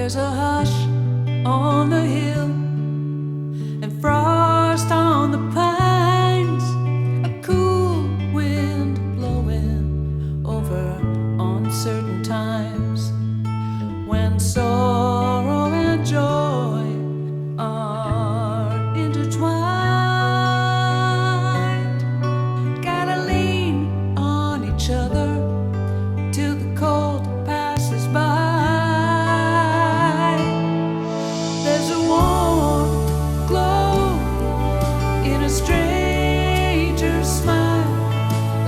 There's a hush on the hill and frost on the pines, a cool wind blowing over uncertain times, when sorrow and joy are intertwined. Gotta lean on each other till the cold passes by. There's a warm glow in a stranger's smile,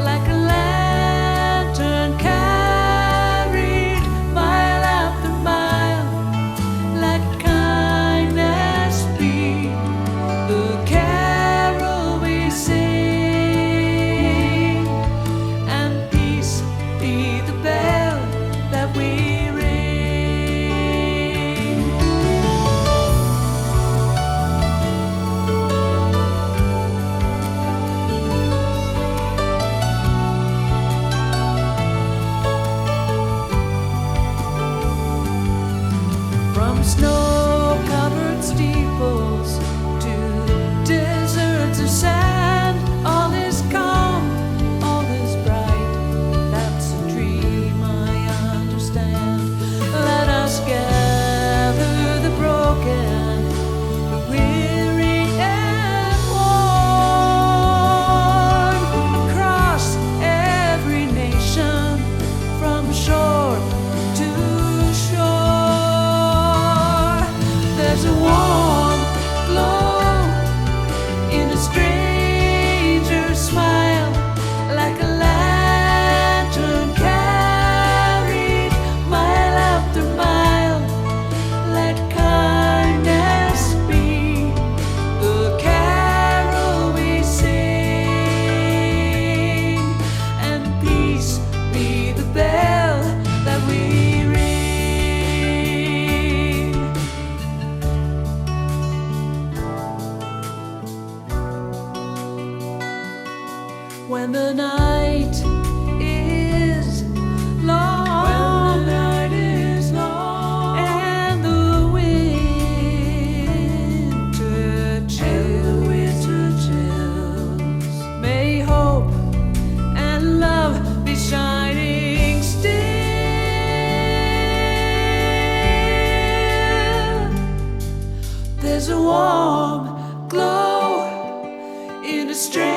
like a lantern carried mile after mile. Let kindness be the carol we sing, and peace be the bell that we ring. From snow-covered steeples to deserts of sand, all is calm, all is bright. That's a dream I understand. Let us gather the broken, the weary and worn, across every nation, from shore to shore. There's a warm glow in a stranger's smile, like a lantern carried mile after mile. Let kindness be the carol we sing, and peace be the bell that we ring. When the night is long, and the winter chills, may hope and love be shining still. There's a warm glow in a strange